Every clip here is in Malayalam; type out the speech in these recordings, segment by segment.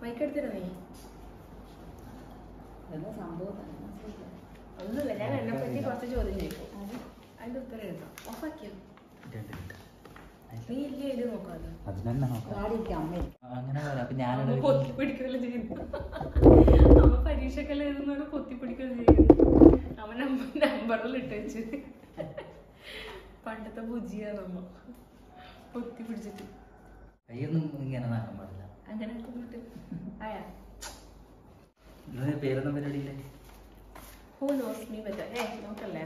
മൈക്കെടുത്തിരുന്നോ നീ? ഒന്നുമില്ല, ഞാൻ എന്നെ പറ്റി കുറച്ച് ചോദ്യം ചോദിക്കും, അതിന്റെ ഉത്തരം എഴുതാം. ഓഫാക്കിയോ? നീ ഇല്ലേ എഴുതി നോക്കാമല്ലോ. പൊത്തി പിടിക്കുകയല്ല ചെയ്യുന്നു. അവൻ പരീക്ഷക്കെല്ലാം എഴുതുന്നോട് പൊത്തി പിടിക്കുകയും ചെയ്യുന്നു. അവൻ നമ്പറിൽ ഇട്ട് വെച്ച് പണ്ടത്തെ ഭുജിയ നമ്മ പൊത്തി പിടിച്ചിട്ട് അങ്ങനെ ആയാ പേരൊന്നും പരിപാടിയില്ലേ? നോക്കല്ലേ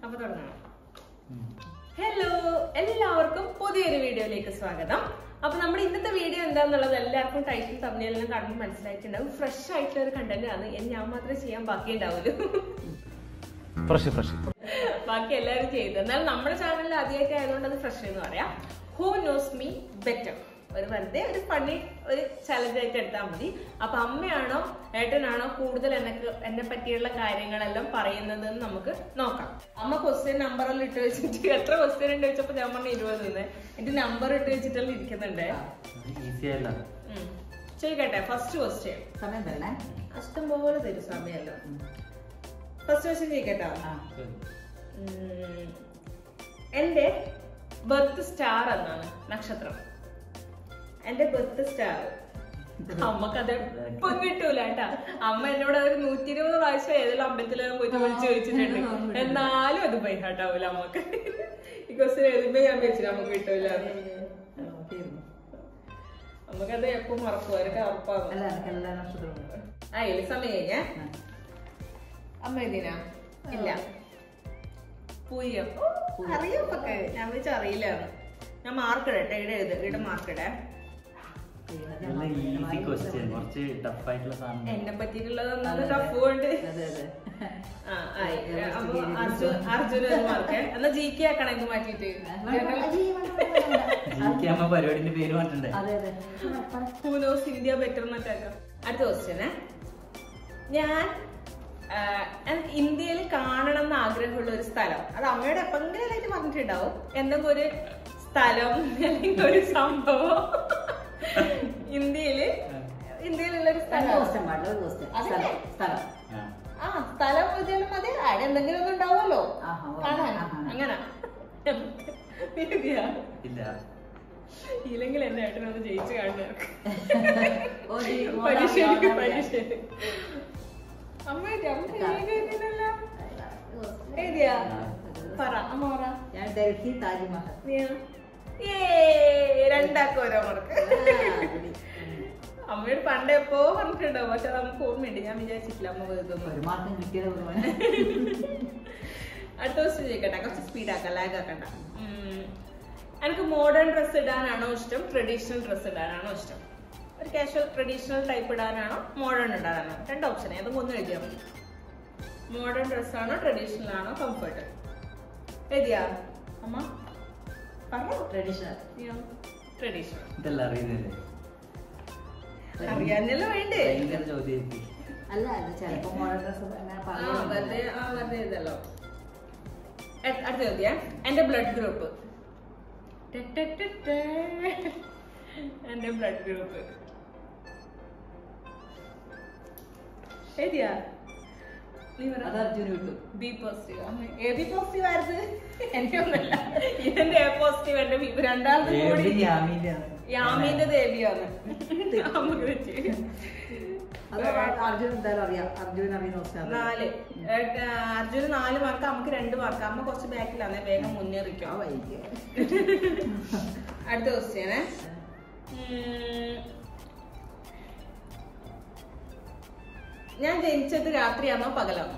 അപ്പൊ തുടങ്ങാം. ഹലോ, എല്ലാവർക്കും പുതിയൊരു വീഡിയോയിലേക്ക് സ്വാഗതം. അപ്പൊ നമ്മുടെ ഇന്നത്തെ വീഡിയോ എന്താന്നുള്ളത് എല്ലാവർക്കും ടൈറ്റിൽ തമ്മിലെല്ലാം കാണുമ്പോൾ മനസ്സിലായിട്ടുണ്ടാവും. ഫ്രഷ് ആയിട്ടുള്ള ഒരു കണ്ടന്റ് ആണ്. ഞാൻ മാത്രമേ ചെയ്യാൻ ബാക്കി ഉണ്ടാവുള്ളൂ, ബാക്കി എല്ലാവരും ചെയ്തു. എന്നാൽ നമ്മുടെ ചാനലിൽ ആദ്യമായിട്ട് ആയതുകൊണ്ട് അത് ഫ്രഷ് എന്ന് പറയാം. ഹൂ നോസ് മീ ബെറ്റർ, ഒരു വെറുതെ ഒരു ഫണ്ണി ഒരു ചലഞ്ച് ആയിട്ട് എടുത്താൽ മതി. അപ്പൊ അമ്മയാണോ ഏട്ടനാണോ കൂടുതൽ എന്നെ പറ്റിയുള്ള കാര്യങ്ങളെല്ലാം പറയുന്നത് നമുക്ക് നോക്കാം. അമ്മ ക്വസ്റ്റ്യൻ നമ്പറെല്ലാം ഇട്ട് വെച്ചിട്ട് എത്ര ക്വസ്റ്റ്യൻ ഉണ്ട് വെച്ചപ്പോ ഞാൻ പറഞ്ഞ 20 എന്റെ നമ്പർ ഇട്ട് വെച്ചിട്ടെല്ലാം ഇരിക്കുന്നുണ്ട്. ചോദിക്കട്ടെ, ഫസ്റ്റ് ക്വസ്റ്റ്യൻ ഇഷ്ടം പോലെ തരും സമയല്ലോ. First question ചോദിക്കട്ടോ. എന്റെ ബർത്ത് സ്റ്റാർ എന്നാണ്, നക്ഷത്രം. എന്റെ ബർത്ത് സ്റ്റാർ അമ്മക്കത് ഇപ്പം കിട്ടൂല കേട്ടാ. അമ്മ എന്നോട് ഒരു 120 പ്രാവശ്യം ഏതെങ്കിലും അമ്പലത്തിലെല്ലാം പോയിട്ട് വിളിച്ച് ചോദിച്ചിട്ടുണ്ട്. എന്നാലും അത് ബൈഹാട്ടാവൂല അമ്മക്ക്. ഈ ക്വസ്റ്റ്യൻ എഴുതുമ്പോ ഞാൻ വെച്ചിട്ട് നമുക്ക് കിട്ടൂല. നമുക്കത് എപ്പം മറക്കും, അവർക്ക് ഉറപ്പാകും. ആയില്ല സമയം കഴിഞ്ഞ അമ്മ എഴുതിനാ? ഇല്ല. പൂയോ അറിയാപ്പൊക്കെ ഞാൻ വെച്ച് അറിയില്ല. ഞാൻ മാർക്കിടട്ടെ, ഇവിടെ മാർക്കിടേ. എന്നെ പറ്റിയിട്ടുള്ളത് ടഫ് കൊണ്ട് അർജുന ഒരു മാർക്ക്. എന്നാ ജിക്ക് ആക്കണം ഇത് മാറ്റിട്ട്. പരിപാടിന്റെ പേര് മാറ്റണ്ടേ? Who knows India better എന്നിട്ടാക്കാം. അടുത്ത ക്വസ്റ്റ്യന്, ഞാൻ എനിക്ക് ഇന്ത്യയിൽ കാണണം എന്ന് ആഗ്രഹമുള്ള ഒരു സ്ഥലം. അത് അമ്മയോട് എപ്പെങ്കിലായിട്ട് പറഞ്ഞിട്ടുണ്ടാവും. എന്തെങ്കിലും ഒരു സ്ഥലം അല്ലെങ്കിൽ ഒരു സംഭവം ഇന്ത്യയിലുള്ള ഒരു സ്ഥലം. ആ സ്ഥലം വെച്ചാലും മതി, അവിടെ എന്തെങ്കിലും ഒന്നും ഉണ്ടാവുമല്ലോ കാണാൻ. അങ്ങനെ ഇല്ലെങ്കിൽ എന്റെ ഏട്ടനൊന്ന് ജയിച്ചു കാണുക. അമ്മ എഴുതിയാ പറ. അമ്മ പറ. ഞാൻ ഡൽഹി താജ്മഹൽ. രണ്ടാക്കും ഓരോ മാർക്ക്. അമ്മയോട് പണ്ട് എപ്പോ പറഞ്ഞിട്ടുണ്ടാവും, പക്ഷെ നമുക്ക് ഓർമ്മയുണ്ട്. ഞാൻ വിചാരിച്ചിട്ടില്ല അമ്മ ഒരു മാർക്കും കിട്ടിയത്. അടുത്ത ക്വസ്റ്റ്യൻ ചോദിക്കട്ടെ, കുറച്ച് സ്പീഡാക്കാം, ലാഗ് ആക്കണ്ട. എനിക്ക് മോഡേൺ ഡ്രസ് ഇടാനാണോ ഇഷ്ടം, ട്രഡീഷണൽ ഡ്രസ് ഇടാനാണോ ഇഷ്ടം? ഒരു കാഷ്വൽ ട്രഡീഷണൽ ടൈപ്പ് ഇടാനാണോ മോഡേൺ ഇടാനാണോ? രണ്ട് ഓപ്ഷൻ, ഏതെങ്കിലും ഒന്ന് എഴുതിയാൽ മതി. മോഡേൺ ഡ്രസ്സാണോ ട്രഡീഷണൽ ആണോ കംഫർട്ട്? എഴുതിയാ അമ്മ? ട്രഡീഷണൽ. ട്രഡീഷണൽ അറിയാനല്ലോ വേണ്ടേ? അല്ല ചിലപ്പോ മോഡേൺ ഡ്രസ് വെറുതെ ഇതല്ലോ. അടുത്ത ചോദ്യം, എന്റെ ബ്ലഡ് ഗ്രൂപ്പ്. എന്റെ ബ്ലഡ് ഗ്രൂപ്പ് എഴുതിയാ? B positive. A B positive ആയിരുന്നു. എനിക്കൊന്നല്ല, ഇതെന്റെ എ പോസിറ്റീവ്. എന്റെ രണ്ടാമത്തെ കൂടി യാമീന്റെ ദേവിയാണ്. നമുക്ക് വെച്ച് അർജുന് 4 മാർക്ക്, നമുക്ക് 2 മാർക്ക്. അമ്മ കുറച്ച് ബാക്കിലാണ്, വേഗം മുന്നേറിക്കോ. അടുത്ത ക്വസ്റ്റ്യന്, ഞാൻ ജനിച്ചത് രാത്രിയാണോ പകലാണോ?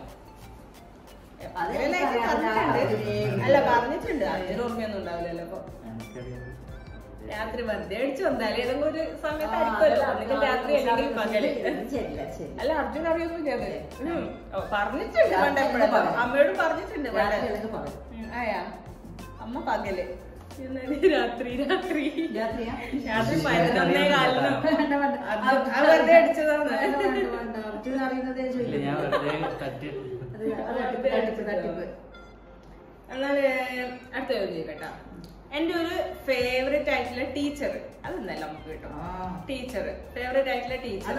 അല്ല പറഞ്ഞിട്ടുണ്ട്, അർജുന ഓർമ്മയൊന്നും ഉണ്ടാവില്ലല്ലോ. അപ്പൊ രാത്രി വെറുതെ അടിച്ചു വന്നാലേ ഏതെങ്കിലും ഒരു സമയത്ത് അടിക്കുമല്ലോ, അല്ലെങ്കിൽ രാത്രി അല്ലെങ്കിൽ പകല്. അല്ല അർജുൻ അറിയൊന്നും ഞാൻ പറഞ്ഞിട്ടുണ്ട് പണ്ട് എപ്പോഴല്ലോ, അമ്മയോട് പറഞ്ഞിട്ടുണ്ട്. ആയാ അമ്മ പകല്, രാത്രി 11:15 വെറുതെ അടിച്ചതാണ്. എന്നാല് അടുത്ത ചോദ്യം കേട്ടാ. എന്റെ ഒരു ഫേവറേറ്റ് ആയിട്ടുള്ള ടീച്ചർ അതെന്തല്ല നമുക്ക് കിട്ടും. ടീച്ചർ ഫേവറേറ്റ് ആയിട്ടുള്ള ടീച്ചർ.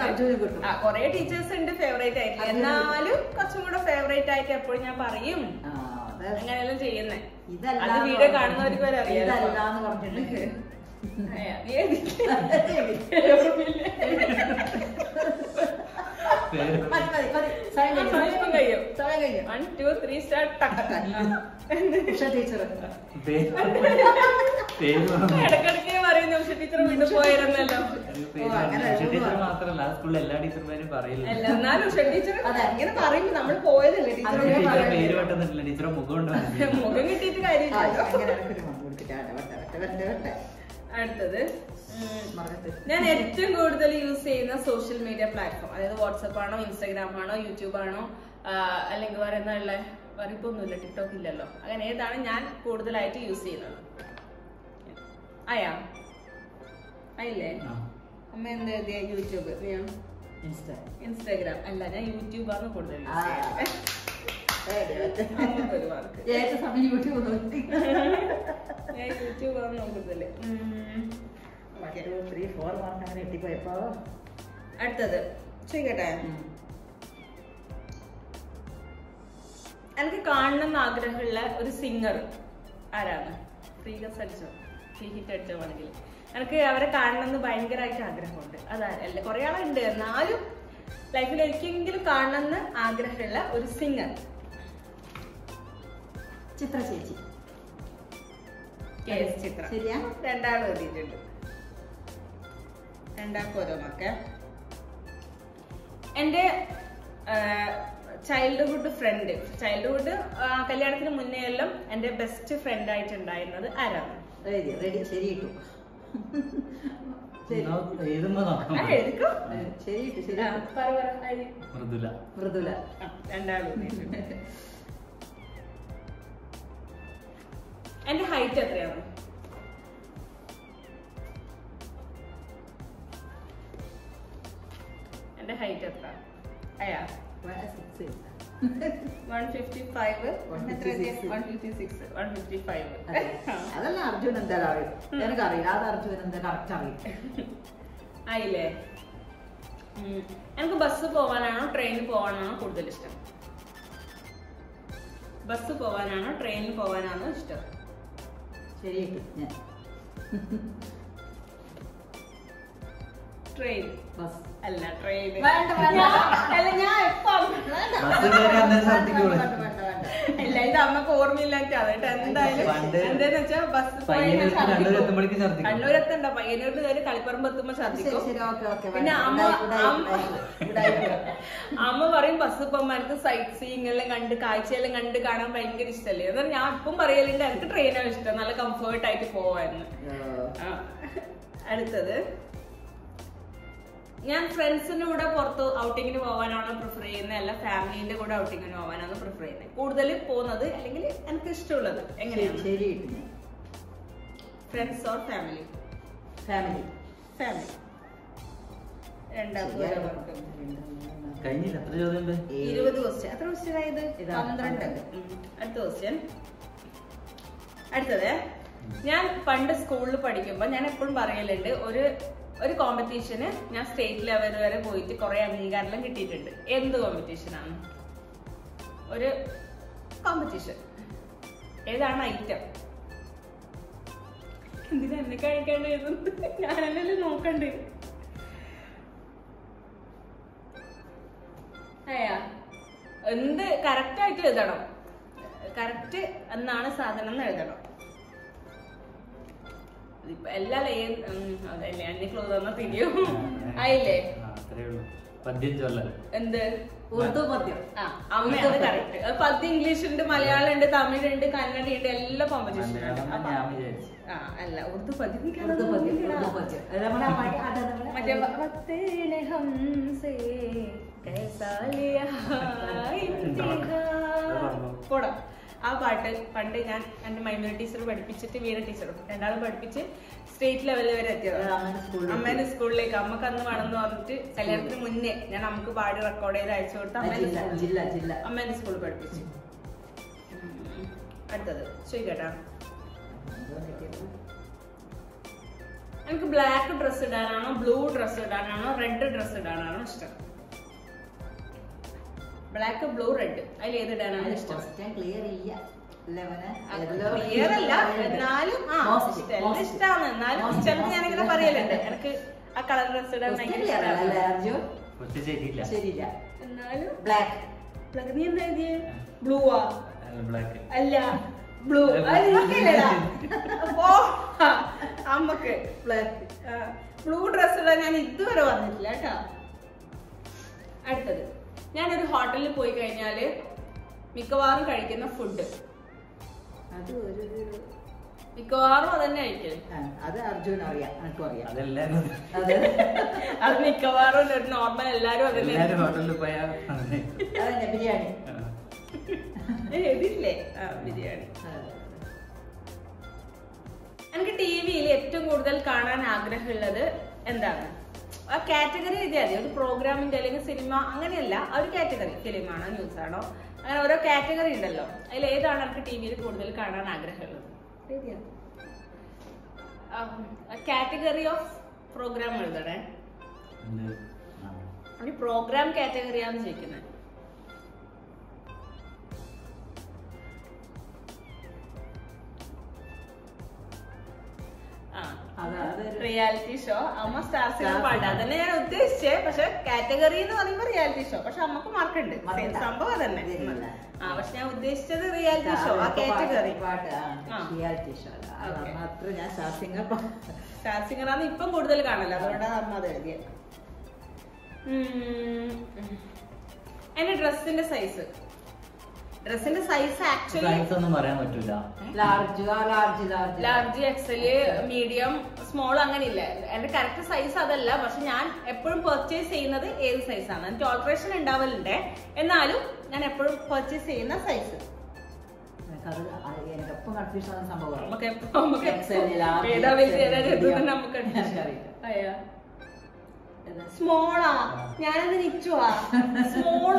കൊറേ ടീച്ചേഴ്സ് ഉണ്ട് ഫേവറേറ്റ് ആയിട്ടുള്ള, എന്നാലും കുറച്ചും കൂടെ ഫേവറേറ്റ് ആയിട്ട് എപ്പോഴും ഞാൻ പറയും. അങ്ങനെയെല്ലാം ചെയ്യുന്നേ. അത് വീഡിയോ കാണുന്നവർക്ക് വരെ അറിയാലോ. ഇടക്കിടക്കേ പറയുന്നു ഉഷ ടീച്ചർ വീട്ടിൽ പോയിരുന്നല്ലോ. മാത്രല്ല സ്കൂളിലെ എല്ലാ ടീച്ചർമാരും പറയില്ല. എന്നാലും ഉഷ ടീച്ചർ ഇങ്ങനെ പറയുമ്പോ നമ്മൾ പോയതല്ലേ ടീച്ചർ പേര് പെട്ടെന്നിട്ടില്ല. ടീച്ചറെ മുഖം മുഖം കിട്ടിയിട്ട് കാര്യമില്ല. അടുത്തത് ഞാൻ ഏറ്റവും കൂടുതൽ യൂസ് ചെയ്യുന്ന സോഷ്യൽ മീഡിയ പ്ലാറ്റ്ഫോം, അതായത് വാട്സപ്പ് ആണോ, ഇൻസ്റ്റാഗ്രാം ആണോ, യൂട്യൂബ് ആണോ, അല്ലെങ്കിൽ പറയുന്നുള്ള വറിപ്പൊന്നുമില്ല, ടിക്ടോക്ക് ഇല്ലല്ലോ, അങ്ങനെ ഏതാണ് ഞാൻ കൂടുതലായിട്ട് യൂസ് ചെയ്യുന്നത്? ആയില്ലേ? അമ്മ എന്താ എഴുതിയ? യൂട്യൂബ്. ഇൻസ്റ്റാഗ്രാം അല്ല, ഞാൻ യൂട്യൂബാണ് കൂടുതൽ യൂസ് ചെയ്യുന്നത്. ഞാൻ യൂട്യൂബാണ് കൂടുതല്. അടുത്തത് ചോദിക്കട്ടെ, എനിക്ക് കാണണമെന്ന് ആഗ്രഹമുള്ള ഒരു സിംഗർ ആരാണ്? ഫ്രീ ഹിറ്റ് അടിച്ചോണെങ്കിൽ എനിക്ക് അവരെ കാണണമെന്ന് ഭയങ്കരമായിട്ട് ആഗ്രഹമുണ്ട്. അതല്ല, കുറെ ആളുണ്ട്, എന്നാലും ലൈഫിൽ ഒരിക്കലെങ്കിലും കാണണമെന്ന് ആഗ്രഹമുള്ള ഒരു സിംഗർ. ചിത്ര ചേച്ചി. ചിത്ര. ശരിയാ? രണ്ടാളും എഴുതിയിട്ടുണ്ട്. രണ്ടാൾക്കും ഓരോന്നൊക്കെ. എന്റെ ചൈൽഡ്ഹുഡ് ഫ്രണ്ട്, ചൈൽഡ്ഹുഡ് കല്യാണത്തിന് മുന്നേ എല്ലാം എന്റെ ബെസ്റ്റ് ഫ്രണ്ട് ആയിട്ടുണ്ടായിരുന്നത് ആരാണ്? മൃദുല. രണ്ടാളും. എന്റെ ഹൈറ്റ് എത്രയാണ്? എന്റെ ഹൈറ്റ് എത്ര? 155. അതല്ല അർജുൻ എന്തായാലും എനിക്കറിയില്ല. അത് അർജുൻ എന്താ കറക്റ്റ് അറിയില്ല. ആയില്ലേ? എനിക്ക് ബസ് പോവാനാണോ ട്രെയിനിൽ പോവാനാണോ കൂടുതൽ ഇഷ്ടം? ബസ് പോവാനാണോ ട്രെയിനിൽ പോവാനാണോ ഇഷ്ടം? ശരിയായിട്ട് ഞാൻ ട്രെയിൻ. ബസ് അല്ല, ട്രെയിൻ. ഇല്ല, ഇത് അമ്മക്ക് ഓർമ്മയില്ലാത്ത അതായിട്ട് എന്തായാലും എന്താന്ന് വെച്ചാ ബസ് കണ്ണൂരെത്തണ്ട, പയ്യന്നൂരിൽ കയറി കളിപ്പറമ്പ് എത്തുമ്പോ ഛർദിക്കും. പിന്നെ അമ്മ പറയും ബസ് പോകുമ്പോഴേക്ക് സൈറ്റ് സീയിങ് എല്ലാം കണ്ട് കാഴ്ചയെല്ലാം കണ്ട് കാണാൻ ഭയങ്കര ഇഷ്ടമല്ലേ. എന്നാൽ ഞാൻ ഇപ്പം പറയലുണ്ട് എനിക്ക് ട്രെയിനാണ് ഇഷ്ടം, നല്ല കംഫേർട്ട് ആയിട്ട് പോവായിരുന്നു. അടുത്തത്, ഞാൻ ഫ്രണ്ട്സിന്റെ കൂടെ പുറത്ത് ഔട്ടിങ്ങിന് പോകാനാണോ പ്രിഫർ ചെയ്യുന്നത്, അല്ല ഫാമിലിന്റെ കൂടെ ഔട്ടിങ്ങിന് പോകാനാണോ പ്രിഫർ ചെയ്യുന്നത്? കൂടുതൽ പോകുന്നത് അല്ലെങ്കിൽ എനിക്ക് ഇഷ്ടമുള്ളത് എങ്ങനെയാണ്? Friends or family? ഫാമിലി. രണ്ടാമത് 20 ക്വസ്റ്റ്യൻ. എത്ര ക്വസ്റ്റ്യൻ ആയത്? 12. അടുത്ത ക്വസ്റ്റ്യൻ. അടുത്തത്, ഞാൻ പണ്ട് സ്കൂളിൽ പഠിക്കുമ്പോ ഞാൻ എപ്പോഴും പറയലുണ്ട്, ഒരു കോമ്പറ്റീഷന് ഞാൻ സ്റ്റേറ്റ് ലെവൽ വരെ പോയിട്ട് കുറെ അംഗീകാരം കിട്ടിയിട്ടുണ്ട്. എന്ത് കോമ്പറ്റീഷനാണ്? ഒരു കോമ്പറ്റീഷൻ. ഏതാണ് ഐറ്റം? എന്തിനാ എന്നെ കഴിക്കാണ്ട് എഴുതുന്നത്? ഞാനല്ലേ നോക്കണ്ടേ? എന്ത് കറക്റ്റ് ആയിട്ട് എഴുതണം. കറക്റ്റ് എന്നാണ് സാധനം എന്ന് എഴുതണം. എല്ലാ അതല്ലേ അന്നെ ക്ലൂ തന്നാ തിരിയും. ആയില്ലേ? എന്ത്? ഉറുദു പദ്യം. അമ്മയാണ് കറക്റ്റ്. പദ്യം ഇംഗ്ലീഷ് ഉണ്ട്, മലയാളം ഉണ്ട്, തമിഴ് ഉണ്ട്, കന്നഡ ഉണ്ട്, എല്ലാ കോമ്പറ്റീഷൻ ഉണ്ട്. അല്ല, ഉറുദു പദ്യം. പോടാ. ആ പാട്ട് പണ്ട് ഞാൻ എന്റെ മൈമൂരി ടീച്ചർ പഠിപ്പിച്ചിട്ട് വീണ ടീച്ചറും രണ്ടാളും പഠിപ്പിച്ച് സ്റ്റേറ്റ് ലെവൽ വരെ എത്തിയത്. അമ്മേന്റെ സ്കൂളിലേക്ക് അമ്മക്ക് അന്ന് വേണമെന്ന് പറഞ്ഞിട്ട് കല്യാണത്തിന് മുന്നേ ഞാൻ നമുക്ക് പാടി റെക്കോർഡ് ചെയ്ത് അയച്ചു കൊടുത്ത് അമ്മേന്റെ സ്കൂളിൽ പഠിപ്പിച്ചു. അടുത്തത് ചോദിക്കട്ടാ, എനിക്ക് ബ്ലാക്ക് ഡ്രസ് ഇടാനാണോ ബ്ലൂ ഡ്രസ് ഇടാനാണോ റെഡ് ഡ്രസ് ഇടാനാണോ ഇഷ്ടം? ബ്ലാക്ക്, ബ്ലൂ, റെഡ്, അതിൽ ഏത് ഇടാനാണ് ഇഷ്ടം? ക്ലിയർ അല്ല, എന്നാലും ഇഷ്ടമാണ്. എന്നാലും ചിലപ്പോൾ ഞാനിങ്ങനെ പറയലുണ്ട് എനിക്ക് ആ കളർ ഡ്രസ് ഇടാൻ ഭയങ്കര ശരിയില്ല. എന്നാലും ബ്ലാക്ക്. നീ എന്താ എഴുതിയേ? ബ്ലൂവാ? അല്ല, ബ്ലൂ. അപ്പോ അമ്മക്ക് ബ്ലൂ ഡ്രസ് ഇടാൻ ഞാൻ ഇതുവരെ വന്നിട്ടില്ല കേട്ടോ. അടുത്തത്, ഞാനൊരു ഹോട്ടലിൽ പോയി കഴിഞ്ഞാല് മിക്കവാറും കഴിക്കുന്ന ഫുഡ്, മിക്കവാറും അതന്നെ കഴിക്കല്. അത് അർജുൻ അറിയാം, എനിക്കും അറിയാം. അത് മിക്കവാറും ഒരു നോർമൽ എല്ലാരും അതന്നെ. ഹോട്ടലിൽ പോയാ ബിരിയാണി. ഇതില്ലേ ബിരിയാണി. എനിക്ക് ടിവിയിൽ ഏറ്റവും കൂടുതൽ കാണാൻ ആഗ്രഹമുള്ളത് എന്താണ്? ആ കാറ്റഗറി എഴുതിയാൽ മതി. ഒരു പ്രോഗ്രാമിന്റെ അല്ലെങ്കിൽ സിനിമ അങ്ങനെയല്ല, ആ ഒരു കാറ്റഗറി. ഫിലിമാണോ ന്യൂസ് ആണോ അങ്ങനെ ഓരോ കാറ്റഗറി ഉണ്ടല്ലോ. അതിൽ ഏതാണ് എനിക്ക് ടിവിയിൽ കൂടുതൽ കാണാൻ ആഗ്രഹമുള്ളത്? കാറ്റഗറി ഓഫ് പ്രോഗ്രാം എഴുതണേ. പ്രോഗ്രാം കാറ്റഗറിയാന്ന് ചോദിക്കുന്നത്. Reality show. അമ്മ സ്റ്റാർ സിംഗർ പാട്ട് അതന്നെ ഞാൻ ഉദ്ദേശിച്ചേ. പക്ഷെ കാറ്റഗറി എന്ന് പറയുമ്പോ റിയാലിറ്റി ഷോ. പക്ഷെ അമ്മക്ക് മാർക്കുണ്ട്, സംഭവം തന്നെ. പക്ഷെ ഞാൻ ഉദ്ദേശിച്ചത് റിയാലിറ്റി ഷോ, ആ കാറ്റഗറി. സ്റ്റാർ സിംഗറാണ് ഇപ്പം കൂടുതൽ കാണല്ലോ, അതുകൊണ്ടാണ് അമ്മ അത് എഴുതിയത്. എന്റെ ഡ്രസ്സിന്റെ സൈസ് ആക്ച്വലി ഒന്നും പറയാൻ പറ്റില്ല. ലാർജ്, എക്സല്, മീഡിയം, സ്മോൾ അങ്ങനെ ഇല്ല. എന്റെ കറക്റ്റ് സൈസ് അതല്ല. പക്ഷെ ഞാൻ എപ്പോഴും പർച്ചേസ് ചെയ്യുന്നത് ഏത് സൈസാണ്. എനിക്ക് ഓൾട്രേഷൻ ഉണ്ടാവലുണ്ട്, എന്നാലും ഞാൻ എപ്പോഴും പർച്ചേസ് ചെയ്യുന്ന സൈസ്. സ്മോളാ, ഞാനത് നിച്ചുവാ. സ്മോൾ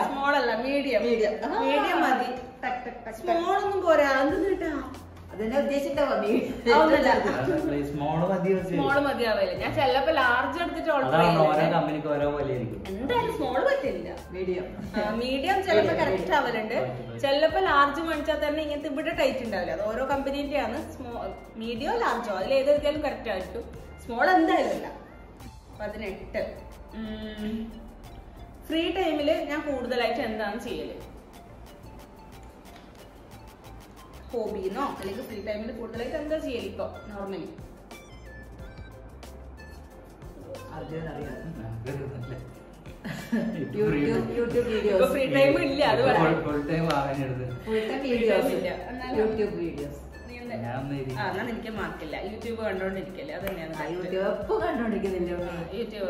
സ്മോളല്ല, മീഡിയം മതി. സ്മോളൊന്നും പോരാ. എന്തിട്ടാ സ്മോള് മതിയാവില്ല. ഞാൻ ചിലപ്പോ ലാർജ് എടുത്തിട്ട് എന്തായാലും സ്മോള് പറ്റില്ല. മീഡിയം ചിലപ്പോ കറക്റ്റ് ആവലുണ്ട്. ചിലപ്പോ ലാർജ് മേടിച്ചാൽ തന്നെ ഇങ്ങനത്തെ ഇവിടെ ടൈറ്റ് ഉണ്ടാവില്ല. അത് ഓരോ കമ്പനീന്റെ ആണ്. മീഡിയോ ലാർജോ അതിൽ ഏതൊക്കെയാലും കറക്റ്റ് ആയിരിക്കും. സ്മോൾ എന്തായാലും ഇല്ല. 18. ഫ്രീ ടൈമില് ഞാൻ കൂടുതലായിട്ട് എന്താണ് ചെയ്യല്? ഹോബിന്നോ അല്ലെങ്കിൽ ഫ്രീ ടൈമിൽ കൂടുതലായിട്ട് എന്താ ചെയ്യല് ഇപ്പൊ നോർമലി? ഫ്രീ ടൈം ഇല്ല, അത് എന്നാ എനിക്ക് മാർക്കില്ല. യൂട്യൂബ് കണ്ടോണ്ടിരിക്കല്ലേ, അത് തന്നെയാണ്. യൂട്യൂബ്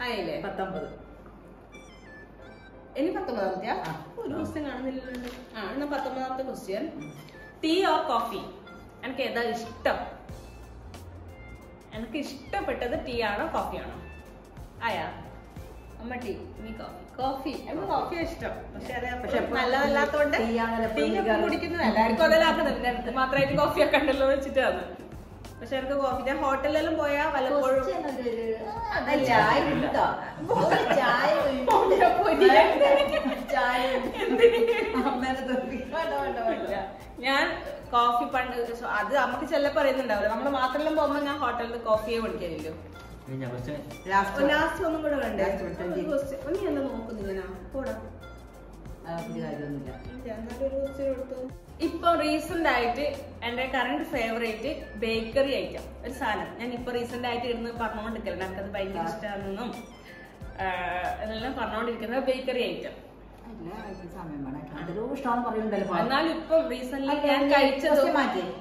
ആയില്ലേ? 19. ഇനി 19ാമത്തെ ഒരു ക്വസ്റ്റ്യൻ കാണുന്നില്ലല്ലോ. എന്നാ 19ാമത്തെ ക്വസ്റ്റ്യൻ, ടീ ഓർ കോഫി? എനിക്ക് ഏതാ ഇഷ്ടം? എനിക്ക് ഇഷ്ടപ്പെട്ടത് ടീ ആണോ കോഫി ആണോ? ആയാ അമ്മ ടീ, നീ കോഫി. കോഫി, എനിക്ക് കോഫിയാ ഇഷ്ടം. പക്ഷെ നല്ലതല്ലാത്തോണ്ട് ടീ കുടിക്കുന്നത് എല്ലാവർക്കും അതിലാക്കുന്നുണ്ട്. എനിക്ക് മാത്രമായിട്ട് കോഫി ഒക്കെ ഉണ്ടല്ലോ വെച്ചിട്ടാണ്. പക്ഷെ എനിക്ക് കോഫി, ഞാൻ ഹോട്ടലിലെല്ലാം പോയാ വല്ലപ്പോഴും ഞാൻ കോഫി പണ്ട് അത് നമുക്ക് ചെല്ല പറയുന്നുണ്ടാവില്ല. നമ്മള് മാത്രമെല്ലാം പോകുമ്പോ ഞാൻ ഹോട്ടലിൽ കോഫിയെ മേടിക്കലില്ലോ. ലാസ്റ്റ് ഒന്നും കൂടെ വേണ്ടേ? നീ എന്താ നോക്കുന്നില്ല? പോടാ. ഇപ്പൊ റീസെന്റ് ആയിട്ട് എന്റെ കറന്റ് ഫേവറേറ്റ് ബേക്കറി ഐറ്റം ഒരു സാധനം ഞാൻ ഇപ്പൊ റീസെന്റ് ആയിട്ട് ഇരുന്ന് പറഞ്ഞുകൊണ്ടിരിക്കലുണ്ട്. എനിക്കത് ഭയങ്കര ഇഷ്ടമാണെന്നും എന്നെല്ലാം പറഞ്ഞുകൊണ്ടിരിക്കുന്ന ബേക്കറി ഐറ്റം. എന്നാലും ഇപ്പൊ റീസെന്റ് ഞാൻ കഴിച്ചത്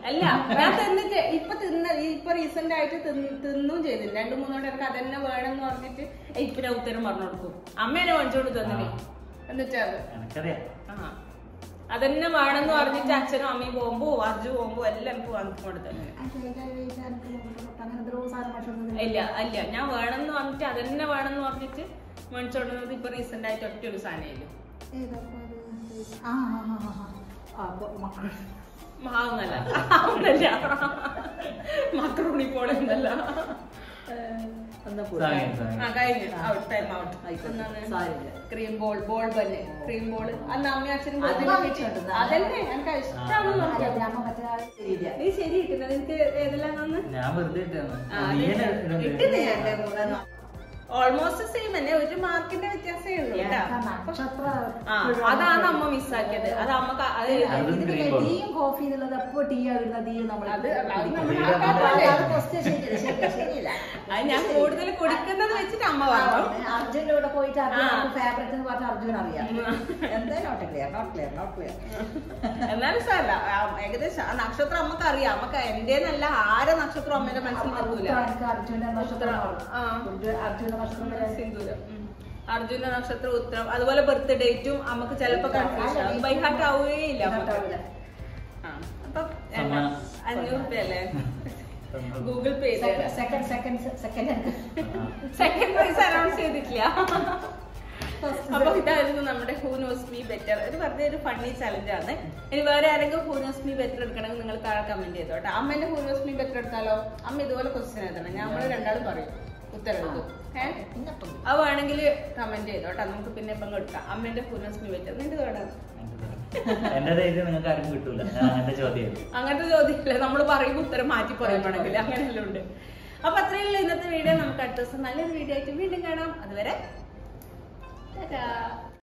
അല്ല, ഞാൻ തിന്നിട്ട് ഇപ്പൊ റീസെന്റ് ആയിട്ട് തിന്നും ചെയ്തില്ല. 2-3 വട്ടം എനിക്ക് അതന്നെ വേണമെന്ന് പറഞ്ഞിട്ട് ഇപ്പൊ ഞാൻ ഉത്തരം പറഞ്ഞു കൊടുക്കും. അമ്മേനെ വാങ്ങിച്ചോണ്ട് തന്നെ എന്നിട്ടാ അതന്നെ വേണമെന്ന് പറഞ്ഞിട്ട് അച്ഛനും അമ്മയും പോകുമ്പോ അർജു പോകുമ്പോ എല്ലാം എനിക്ക് വാങ്ങിക്കൊണ്ട് തന്നെ. ഇല്ല ഞാൻ വേണമെന്ന് പറഞ്ഞിട്ട് അതന്നെ വേണമെന്ന് പറഞ്ഞിട്ട് മേടിച്ചോണ്ടുന്നത് ഇപ്പൊ റീസെന്റ് ആയിട്ട് ഒറ്റ ഒരു സാധനമില്ല. മാവുന്നല്ല മക്രോണി പോലെ ഉണ്ടല്ല കഴിഞ്ഞു ടൈം ഔട്ട് ക്രീം ബോൾ ബന്നെ ക്രീം ബോൾ അന്ന് അമ്മ അച്ഛനും അതല്ലേ എനിക്ക് ഇഷ്ടമാണ്. നീ ശരി ഇട്ടുന്നത് എനിക്ക് ഏതെല്ലാം ഞാൻ വെറുതെ ഓൾമോസ്റ്റ് സെയിം തന്നെ, ഒരു മാർക്കിന്റെ വ്യത്യാസമേ ഉള്ളൂ കേട്ടോ. അതാണ് അമ്മ മിസ്സാക്കിയത്. അത് അമ്മ ടീയും കോഫി എന്നുള്ളത് എപ്പോ ടീ ആകുന്ന ടീ നമ്മൾ അത് ഞാൻ കൂടുതൽ കൊടുക്കുന്നത് വെച്ചിട്ട് അമ്മ പറഞ്ഞു. അർജുന്റെ കൂടെ പോയിട്ട് ഫേവറേറ്റ് എന്ന് പറഞ്ഞ അർജുൻ അറിയാം. എന്തായാലും not clear not clear not clear. എന്നാലും സാറല്ല ഏകദേശം ആ നക്ഷത്രം അമ്മക്ക് അറിയാം. അമ്മക്ക് എന്റെ നല്ല ആരെ നക്ഷത്രം അമ്മയുടെ മനസ്സിൽ വരൂല. അർജുന്റെ നക്ഷത്രം സിന്ദൂരം, അർജുന നക്ഷത്രം, ഉത്തരം, അതുപോലെ ബർത്ത് ഡേറ്റും നമുക്ക് ചിലപ്പോ കൺഫ്യൂഷൻ ബൈ ഹാർട്ട് ആവുകയില്ല. അപ്പൊ 500 രൂപ അല്ലേ ഗൂഗിൾ പേ സെക്കൻഡ് പ്രൈസ് അനൗൺസ് ചെയ്തിട്ടില്ല. അപ്പൊ ഇതായിരുന്നു നമ്മുടെ ഹൂ നോസ് മീ ബെറ്റർ. ഇത് വെറുതെ ഒരു ഫണ്ണി ചലഞ്ച് ആണ്. ഇനി വേറെ ആരെങ്കിലും ഹൂ നോസ് മീ ബെറ്റർ എടുക്കണമെങ്കിൽ നിങ്ങൾ താഴെ കമന്റ് ചെയ്തോട്ടെ. അമ്മേന്റെ ഹൂ നോസ് മീ ബെറ്റർ എടുത്താലോ? അമ്മ ഇതുപോലെ ക്വസ്റ്റ്യൻ എഴുതണം, നമ്മൾ രണ്ടാളും പറയും ഉത്തരം എഴുതും. അത് വേണമെങ്കിൽ കമന്റ് ചെയ്തോട്ടെ, നമുക്ക് പിന്നെ ഇപ്പം കൊടുക്കാം. അമ്മേന്റെ ഹൂ നോസ് മീ ബെറ്റർ നിന്റെ വേണം. എന്റെ ധൈര്യം നിങ്ങൾക്ക് ആരും കിട്ടൂല. അങ്ങനത്തെ ചോദ്യമില്ല, നമ്മൾ പറയും ഉത്തരം മാറ്റി പറയുവാണെങ്കിൽ അങ്ങനെയെല്ലാം ഉണ്ട്. അപ്പൊ അത്രയുള്ള ഇന്നത്തെ വീഡിയോ. നമുക്ക് അടുത്ത ദിവസം നല്ലൊരു വീഡിയോ ആയിട്ട് വീണ്ടും കാണാം. അതുവരെ